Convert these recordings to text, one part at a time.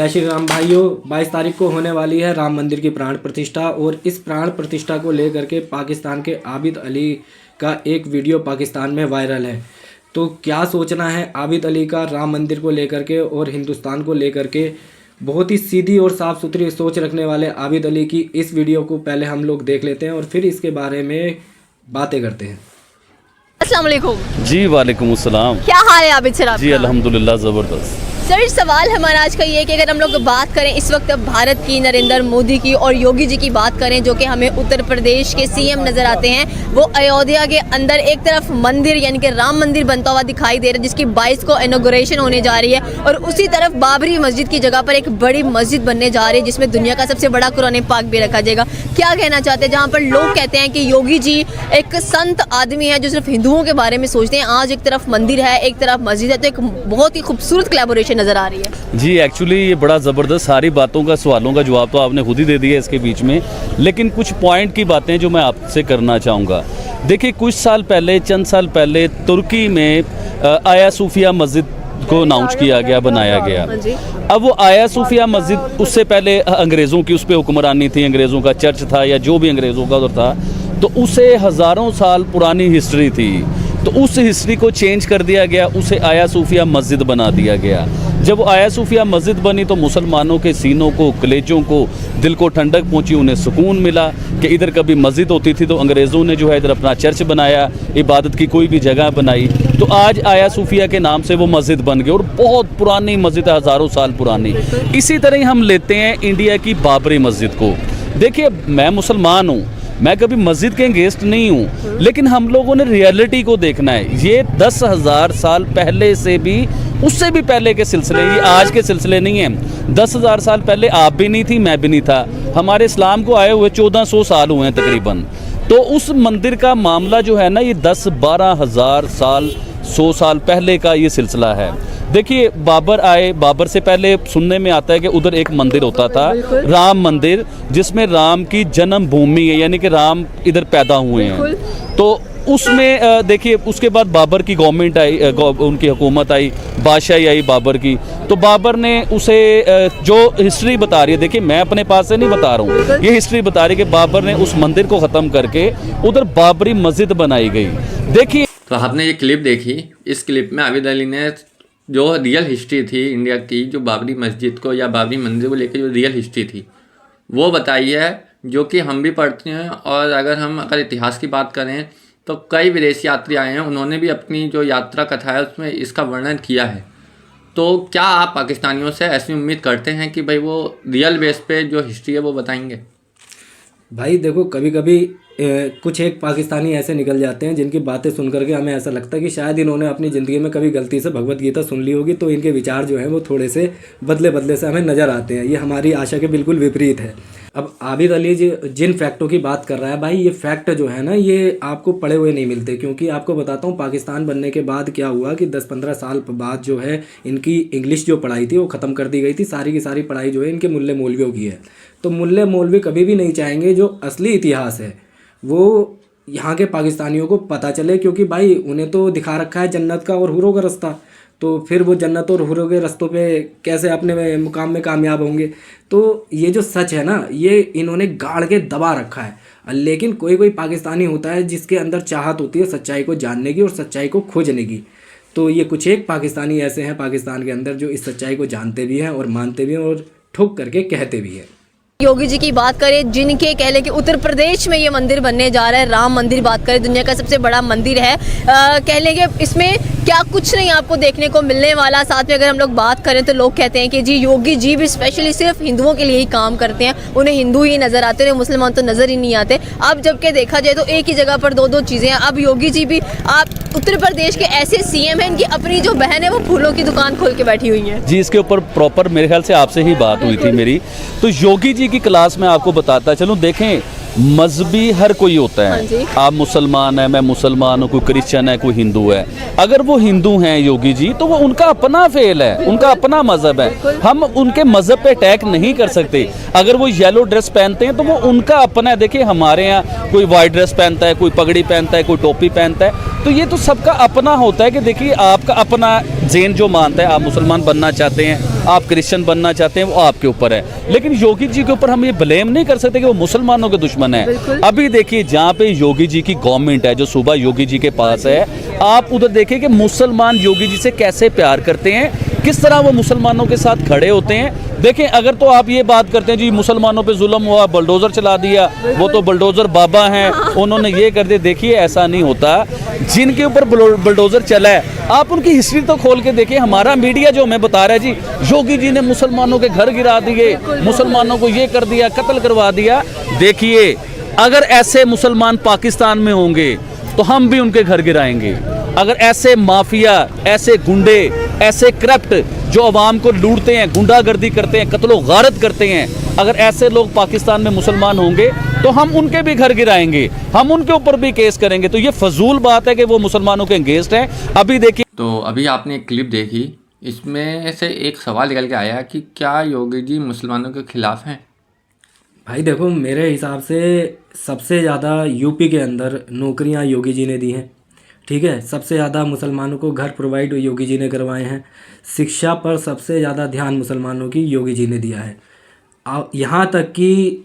जय श्री राम भाइयों। 22 तारीख को होने वाली है राम मंदिर की प्राण प्रतिष्ठा और इस प्राण प्रतिष्ठा को लेकर के पाकिस्तान के आबिद अली का एक वीडियो पाकिस्तान में वायरल है। तो क्या सोचना है आबिद अली का राम मंदिर को लेकर के और हिंदुस्तान को लेकर के। बहुत ही सीधी और साफ़ सुथरी सोच रखने वाले आबिद अली की इस वीडियो को पहले हम लोग देख लेते हैं और फिर इसके बारे में बातें करते हैं। अस्सलाम वालेकुम। जी वालेकुम अस्सलाम। क्या हाल है आबिद सर? जी अल्हम्दुलिल्लाह ज़बरदस्त। सर सवाल हमारा आज का ये है कि अगर हम लोग बात करें इस वक्त भारत की, नरेंद्र मोदी की और योगी जी की बात करें जो कि हमें उत्तर प्रदेश के सीएम नज़र आते हैं, वो अयोध्या के अंदर एक तरफ मंदिर यानी कि राम मंदिर बनता हुआ दिखाई दे रहा है जिसकी 22 को इनॉग्रेशन होने जा रही है और उसी तरफ बाबरी मस्जिद की जगह पर एक बड़ी मस्जिद बनने जा रही है जिसमें दुनिया का सबसे बड़ा कुरान पाक भी रखा जाएगा। क्या कहना चाहते हैं? जहाँ पर लोग कहते हैं कि योगी जी एक संत आदमी है जो सिर्फ हिंदुओं के बारे में सोचते हैं। आज एक तरफ मंदिर है, एक तरफ मस्जिद है, तो एक बहुत ही खूबसूरत कोलैबोरेशन नजर आ रही है। जी एक्चुअली ये बड़ा ज़बरदस्त, सारी बातों का सवालों का जवाब तो आपने खुद ही दे दिया इसके बीच में, लेकिन कुछ पॉइंट की बातें जो मैं आपसे करना चाहूँगा। देखिए कुछ साल पहले, चंद साल पहले तुर्की में आया सूफिया मस्जिद को अनाउंस किया गया, बनाया गया। अब वो आया सूफिया मस्जिद उससे पहले अंग्रेज़ों की उस पर हुक्मरानी थी, अंग्रेज़ों का चर्च था या जो भी अंग्रेज़ों का उधर था, तो उसे हज़ारों साल पुरानी हिस्ट्री थी, तो उस हिस्ट्री को चेंज कर दिया गया, उसे आया सूफिया मस्जिद बना दिया गया। जब वो आया सूफिया मस्जिद बनी तो मुसलमानों के सीनों को, कलेजों को, दिल को ठंडक पहुंची, उन्हें सुकून मिला कि इधर कभी मस्जिद होती थी तो अंग्रेज़ों ने जो है इधर अपना चर्च बनाया, इबादत की कोई भी जगह बनाई, तो आज आया सूफिया के नाम से वो मस्जिद बन गई और बहुत पुरानी मस्जिद है, हज़ारों साल पुरानी। इसी तरह हम लेते हैं इंडिया की बाबरी मस्जिद को। देखिए मैं मुसलमान हूँ, मैं कभी मस्जिद के अगेंस्ट नहीं हूँ, लेकिन हम लोगों ने रियलिटी को देखना है। ये 10,000 साल पहले से भी, उससे भी पहले के सिलसिले, ये आज के सिलसिले नहीं हैं। 10,000 साल पहले आप भी नहीं थी, मैं भी नहीं था, हमारे इस्लाम को आए हुए 1400 साल हुए हैं तकरीबन। तो उस मंदिर का मामला जो है ना, ये 10-12 हज़ार साल, 100 साल पहले का ये सिलसिला है। देखिए बाबर आए, बाबर से पहले सुनने में आता है कि उधर एक मंदिर होता था, राम मंदिर, जिसमें राम की जन्मभूमि है, यानी कि राम इधर पैदा हुए हैं। तो उसमें देखिए उसके बाद बाबर की गवर्नमेंट आई, उनकी हुकूमत आई, बादशाही आई बाबर की, तो बाबर ने उसे जो हिस्ट्री बता रही है, देखिए मैं अपने पास से नहीं बता रहा हूँ, ये हिस्ट्री बता रही है कि बाबर ने उस मंदिर को ख़त्म करके उधर बाबरी मस्जिद बनाई गई। देखिए तो आपने ये क्लिप देखी, इस क्लिप में आबिद अली ने जो रियल हिस्ट्री थी इंडिया की, जो बाबरी मस्जिद को या बाबरी मंदिर को लेकर जो रियल हिस्ट्री थी वो बताई है, जो कि हम भी पढ़ते हैं। और अगर इतिहास की बात करें तो कई विदेशी यात्री आए हैं, उन्होंने भी अपनी जो यात्रा कथा है उसमें इसका वर्णन किया है। तो क्या आप पाकिस्तानियों से ऐसी उम्मीद करते हैं कि भाई वो रियल बेस पे जो हिस्ट्री है वो बताएंगे? भाई देखो, कभी कभी कुछ एक पाकिस्तानी ऐसे निकल जाते हैं जिनकी बातें सुन करके हमें ऐसा लगता है कि शायद इन्होंने अपनी ज़िंदगी में कभी गलती से भगवत गीता सुन ली होगी, तो इनके विचार जो हैं वो थोड़े से बदले से हमें नज़र आते हैं। ये हमारी आशा के बिल्कुल विपरीत है। अब आबिद अली जी जिन फैक्टों की बात कर रहा है भाई, ये फैक्ट जो है ना, ये आपको पढ़े हुए नहीं मिलते। क्योंकि आपको बताता हूँ पाकिस्तान बनने के बाद क्या हुआ कि 10-15 साल बाद जो है इनकी इंग्लिश जो पढ़ाई थी वो ख़त्म कर दी गई थी। सारी की सारी पढ़ाई जो है इनके मुल्ले मौलवियों की है। तो मुल्ले मौलवी कभी भी नहीं चाहेंगे जो असली इतिहास है वो यहाँ के पाकिस्तानियों को पता चले, क्योंकि भाई उन्हें तो दिखा रखा है जन्नत का और हुरों का रास्ता, तो फिर वो जन्नत और हुरों के रास्तों पे कैसे अपने मुकाम में कामयाब होंगे। तो ये जो सच है ना, ये इन्होंने गाड़ के दबा रखा है। लेकिन कोई कोई पाकिस्तानी होता है जिसके अंदर चाहत होती है सच्चाई को जानने की और सच्चाई को खोजने की। तो ये कुछ एक पाकिस्तानी ऐसे हैं पाकिस्तान के अंदर जो इस सच्चाई को जानते भी हैं और मानते भी हैं और ठोक करके कहते भी हैं। योगी जी की बात करें, जिनके कह लें कि उत्तर प्रदेश में ये मंदिर बनने जा रहा है, राम मंदिर बात करें, दुनिया का सबसे बड़ा मंदिर है। कह लें कि इसमें क्या कुछ नहीं आपको देखने को मिलने वाला। साथ में अगर हम लोग बात करें तो लोग कहते हैं कि जी योगी जी भी स्पेशली सिर्फ हिंदुओं के लिए ही काम करते हैं, उन्हें हिंदू ही नज़र आते हैं, मुसलमान तो नज़र ही नहीं आते। अब जबकि देखा जाए तो एक ही जगह पर दो चीज़ें हैं। अब योगी जी भी, आप उत्तर प्रदेश के ऐसे सीएम हैं, इनकी अपनी जो बहन है वो फूलों की दुकान खोल के बैठी हुई है। जी इसके ऊपर प्रॉपर मेरे ख्याल से आपसे ही बात हुई थी मेरी। तो योगी जी की क्लास में आपको बताता चलूँ, देखें मजहबी हर कोई होता है, आप मुसलमान है, मैं मुसलमान हूँ, कोई क्रिश्चियन है, कोई हिंदू है। अगर वो हिंदू हैं योगी जी तो वो उनका अपना फेल है, उनका अपना मजहब है, हम उनके मजहब पे अटैक नहीं कर सकते। अगर वो येलो ड्रेस पहनते हैं तो वो उनका अपना है। देखिए हमारे यहाँ कोई वाइट ड्रेस पहनता है, कोई पगड़ी पहनता है, कोई टोपी पहनता है, तो ये तो सबका अपना होता है कि देखिए आपका अपना जैन जो मानता है, आप मुसलमान बनना चाहते हैं, आप क्रिश्चियन बनना चाहते हैं, वो आपके ऊपर है। लेकिन योगी जी के ऊपर हम ये ब्लेम नहीं कर सकते कि वो मुसलमानों के दुश्मन है। अभी देखिए जहाँ पे योगी जी की गवर्नमेंट है, जो सूबा योगी जी के पास है, आप उधर देखिए कि मुसलमान योगी जी से कैसे प्यार करते हैं, किस तरह वो मुसलमानों के साथ खड़े होते हैं। देखें, अगर तो आप ये बात करते हैं जी मुसलमानों पे जुल्म हुआ, बुलडोज़र चला दिया, वो तो बुलडोज़र बाबा हैं, उन्होंने ये कर दिया, देखिए ऐसा नहीं होता। जिनके ऊपर बुलडोज़र चला है, आप उनकी हिस्ट्री तो खोल के देखिए। हमारा मीडिया जो हमें बता रहा है जी योगी जी ने मुसलमानों के घर गिरा दिए, मुसलमानों को ये कर दिया, कत्ल करवा दिया। देखिए, अगर ऐसे मुसलमान पाकिस्तान में होंगे तो हम भी उनके घर गिराएंगे। अगर ऐसे माफिया, ऐसे गुंडे, ऐसे करप्ट जो अवाम को लूटते हैं, गुंडागर्दी करते हैं, कत्लो गारत करते हैं, अगर ऐसे लोग पाकिस्तान में मुसलमान होंगे तो हम उनके भी घर गिराएंगे, हम उनके ऊपर भी केस करेंगे। तो ये फजूल बात है कि वो मुसलमानों के अगेंस्ट हैं। अभी देखिए, तो अभी आपने एक क्लिप देखी, इसमें से एक सवाल निकल के आया कि क्या योगी जी मुसलमानों के खिलाफ हैं? भाई देखो, मेरे हिसाब से सबसे ज़्यादा यूपी के अंदर नौकरियां योगी जी ने दी हैं, ठीक है। सबसे ज़्यादा मुसलमानों को घर प्रोवाइड योगी जी ने करवाए हैं। शिक्षा पर सबसे ज़्यादा ध्यान मुसलमानों की योगी जी ने दिया है। यहाँ तक कि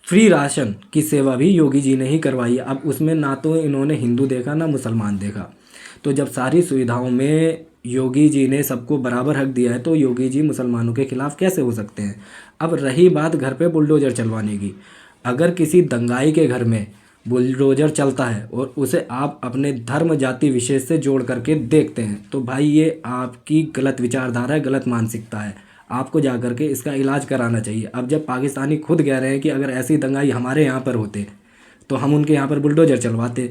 फ्री राशन की सेवा भी योगी जी ने ही करवाई है। अब उसमें ना तो इन्होंने हिंदू देखा ना मुसलमान देखा। तो जब सारी सुविधाओं में योगी जी ने सबको बराबर हक दिया है तो योगी जी मुसलमानों के खिलाफ कैसे हो सकते हैं। अब रही बात घर पे बुलडोज़र चलवाने की, अगर किसी दंगाई के घर में बुलडोज़र चलता है और उसे आप अपने धर्म जाति विशेष से जोड़ करके देखते हैं तो भाई ये आपकी गलत विचारधारा है, गलत मानसिकता है। आपको जा कर के इसका इलाज कराना चाहिए। अब जब पाकिस्तानी खुद कह रहे हैं कि अगर ऐसी दंगाई हमारे यहाँ पर होते तो हम उनके यहाँ पर बुलडोज़र चलवाते,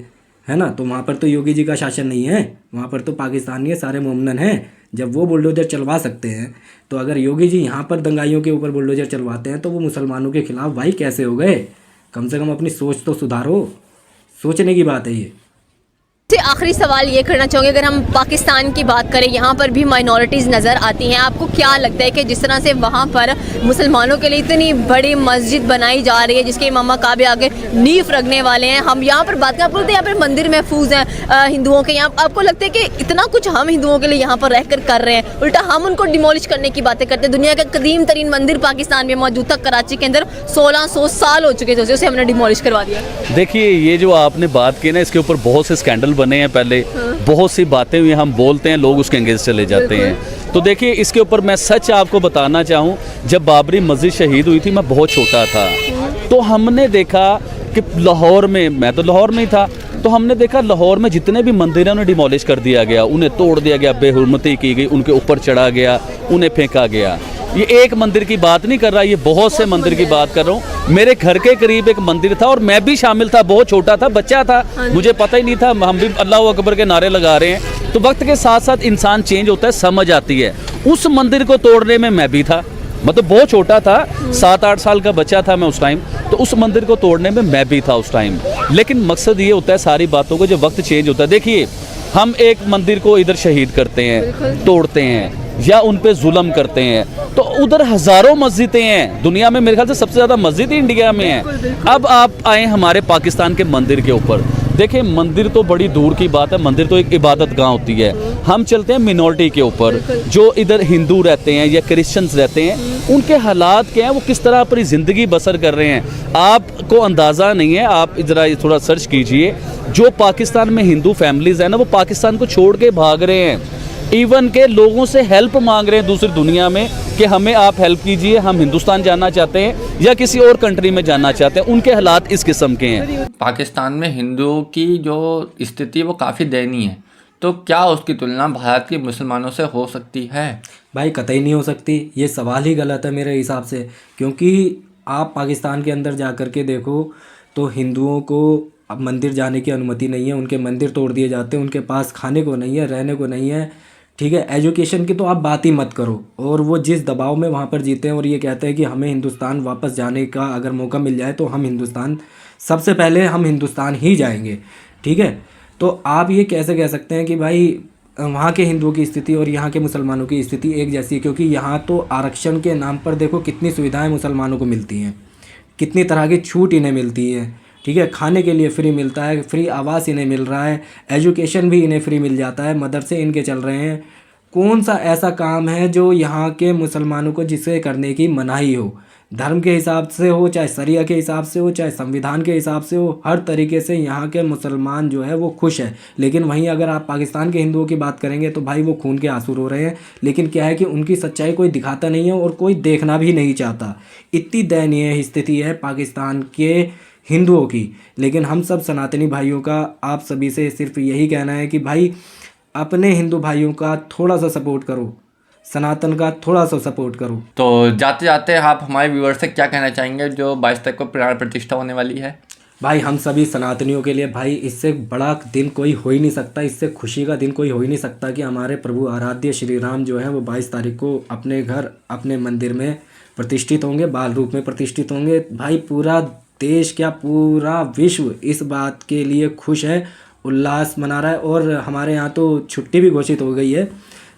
है ना। तो वहाँ पर तो योगी जी का शासन नहीं है, वहाँ पर तो पाकिस्तानी सारे मोमनन हैं। जब वो बुलडोज़र चलवा सकते हैं तो अगर योगी जी यहाँ पर दंगाइयों के ऊपर बुलडोज़र चलवाते हैं तो वो मुसलमानों के खिलाफ भाई कैसे हो गए। कम से कम अपनी सोच तो सुधारो, सोचने की बात है ये। से आखिरी सवाल ये करना चाहूँगी, अगर हम पाकिस्तान की बात करें, यहाँ पर भी माइनॉरिटीज़ नज़र आती हैं। आपको क्या लगता है कि जिस तरह से वहाँ पर मुसलमानों के लिए इतनी बड़ी मस्जिद बनाई जा रही है जिसके इमाम काबे आगे नींव रखने वाले हैं, हम यहाँ पर बात करें, बोलते हैं यहाँ पर मंदिर महफूज हैं हिंदुओं के, यहाँ आपको लगता है कि इतना कुछ हम हिंदुओं के लिए यहाँ पर रह कर रहे हैं, उल्टा हम उनको डिमोलिश करने की बातें करते हैं। दुनिया का कदीम तरीन मंदिर पाकिस्तान में मौजूद था, कराची के अंदर 1600 साल हो चुके थे उसे हमने डिमोलिश करवा दिया। देखिए, ये जो आपने बात की ना, इसके ऊपर बहुत से स्कैंडल बने हैं पहले, बहुत सी बातें हुई, हम बोलते हैं, लोग उसके अंगेज चले जाते हैं। तो देखिए, इसके ऊपर मैं सच आपको बताना चाहूँ, जब बाबरी मस्जिद शहीद हुई थी मैं बहुत छोटा था, तो हमने देखा कि लाहौर में, मैं तो लाहौर में ही था, तो हमने देखा लाहौर में जितने भी मंदिर हैं उन्हें डिमोलिश कर दिया गया, उन्हें तोड़ दिया गया, बेहुरमती की गई, उनके ऊपर चढ़ा गया, उन्हें फेंका गया। ये एक मंदिर की बात नहीं कर रहा, ये बहुत से मंदिर की बात कर रहा हूँ। मेरे घर के करीब एक मंदिर था और मैं भी शामिल था, बहुत छोटा था, बच्चा था, मुझे पता ही नहीं था, हम भी अल्लाह अकबर के नारे लगा रहे हैं। तो वक्त के साथ साथ इंसान चेंज होता है, समझ आती है। उस मंदिर को तोड़ने में मैं भी था, मतलब बहुत छोटा था, 7-8 साल का बच्चा था मैं उस टाइम, तो उस मंदिर को तोड़ने में मैं भी था उस टाइम। लेकिन मकसद ये होता है सारी बातों को, जब वक्त चेंज होता है, देखिए हम एक मंदिर को इधर शहीद करते हैं, तोड़ते हैं या उन पे जुल्म करते हैं, तो उधर हज़ारों मस्जिदें हैं दुनिया में, मेरे ख्याल से सबसे ज़्यादा मस्जिद ही इंडिया में है। अब आप आए हमारे पाकिस्तान के मंदिर के ऊपर, देखिए मंदिर तो बड़ी दूर की बात है, मंदिर तो एक इबादत गाह होती है। हम चलते हैं मिनॉरिटी के ऊपर, जो इधर हिंदू रहते हैं या क्रिश्चियंस रहते हैं, उनके हालात क्या हैं, वो किस तरह अपनी ज़िंदगी बसर कर रहे हैं, आपको अंदाज़ा नहीं है। आप ज़रा थोड़ा सर्च कीजिए, जो पाकिस्तान में हिंदू फैमिलीज़ हैं ना, वो पाकिस्तान को छोड़ के भाग रहे हैं, इवन के लोगों से हेल्प मांग रहे हैं दूसरी दुनिया में कि हमें आप हेल्प कीजिए, हम हिंदुस्तान जाना चाहते हैं या किसी और कंट्री में जाना चाहते हैं। उनके हालात इस किस्म के हैं। पाकिस्तान में हिंदुओं की जो स्थिति वो काफ़ी दयनीय है, तो क्या उसकी तुलना भारत के मुसलमानों से हो सकती है? भाई कतई नहीं हो सकती, ये सवाल ही गलत है मेरे हिसाब से। क्योंकि आप पाकिस्तान के अंदर जा कर के देखो तो हिंदुओं को अब मंदिर जाने की अनुमति नहीं है, उनके मंदिर तोड़ दिए जाते हैं, उनके पास खाने को नहीं है, रहने को नहीं है, ठीक है। एजुकेशन की तो आप बात ही मत करो। और वो जिस दबाव में वहाँ पर जीते हैं और ये कहते हैं कि हमें हिंदुस्तान वापस जाने का अगर मौका मिल जाए तो हम हिंदुस्तान, सबसे पहले हम हिंदुस्तान ही जाएंगे, ठीक है। तो आप ये कैसे कह सकते हैं कि भाई वहाँ के हिंदुओं की स्थिति और यहाँ के मुसलमानों की स्थिति एक जैसी है? क्योंकि यहाँ तो आरक्षण के नाम पर देखो कितनी सुविधाएं मुसलमानों को मिलती हैं, कितनी तरह की छूट इन्हें मिलती है, ठीक है। खाने के लिए फ्री मिलता है, फ्री आवास इन्हें मिल रहा है, एजुकेशन भी इन्हें फ्री मिल जाता है, मदरसे इनके चल रहे हैं, कौन सा ऐसा काम है जो यहाँ के मुसलमानों को जिसे करने की मनाही हो। धर्म के हिसाब से हो, चाहे शरिया के हिसाब से हो, चाहे संविधान के हिसाब से हो, हर तरीके से यहाँ के मुसलमान जो है वो खुश है। लेकिन वहीं अगर आप पाकिस्तान के हिंदुओं की बात करेंगे तो भाई वो खून के आंसू रो रहे हैं। लेकिन क्या है कि उनकी सच्चाई कोई दिखाता नहीं है और कोई देखना भी नहीं चाहता। इतनी दयनीय स्थिति है पाकिस्तान के हिंदुओं की। लेकिन हम सब सनातनी भाइयों का आप सभी से सिर्फ यही कहना है कि भाई अपने हिंदू भाइयों का थोड़ा सा सपोर्ट करो, सनातन का थोड़ा सा सपोर्ट करो। तो जाते जाते आप हमारे व्यूअर से क्या कहना चाहेंगे जो 22 तारीख को प्राण प्रतिष्ठा होने वाली है? भाई हम सभी सनातनियों के लिए भाई इससे बड़ा दिन कोई हो ही नहीं सकता, इससे खुशी का दिन कोई हो ही नहीं सकता कि हमारे प्रभु आराध्य श्री राम जो है वो 22 तारीख को अपने घर अपने मंदिर में प्रतिष्ठित होंगे, बाल रूप में प्रतिष्ठित होंगे। भाई पूरा देश क्या पूरा विश्व इस बात के लिए खुश है, उल्लास मना रहा है। और हमारे यहाँ तो छुट्टी भी घोषित हो गई है।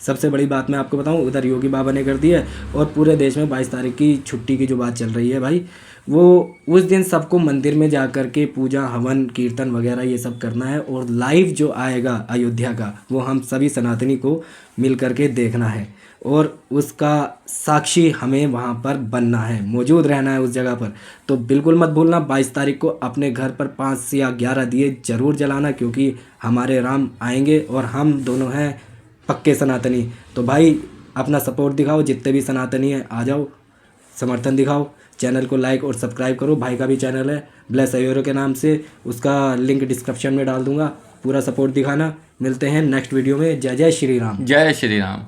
सबसे बड़ी बात मैं आपको बताऊं, उधर योगी बाबा ने कर दी है और पूरे देश में 22 तारीख की छुट्टी की जो बात चल रही है भाई, वो उस दिन सबको मंदिर में जा कर के पूजा हवन कीर्तन वगैरह ये सब करना है। और लाइव जो आएगा अयोध्या का वो हम सभी सनातनी को मिल कर के देखना है और उसका साक्षी हमें वहाँ पर बनना है, मौजूद रहना है उस जगह पर। तो बिल्कुल मत भूलना 22 तारीख को अपने घर पर 5 या 11 दिए ज़रूर जलाना, क्योंकि हमारे राम आएंगे और हम दोनों हैं पक्के सनातनी। तो भाई अपना सपोर्ट दिखाओ, जितने भी सनातनी हैं आ जाओ, समर्थन दिखाओ, चैनल को लाइक और सब्सक्राइब करो। भाई का भी चैनल है ब्लेस अयोरो के नाम से, उसका लिंक डिस्क्रिप्शन में डाल दूंगा। पूरा सपोर्ट दिखाना। मिलते हैं नेक्स्ट वीडियो में। जय जय श्री राम। जय श्री राम।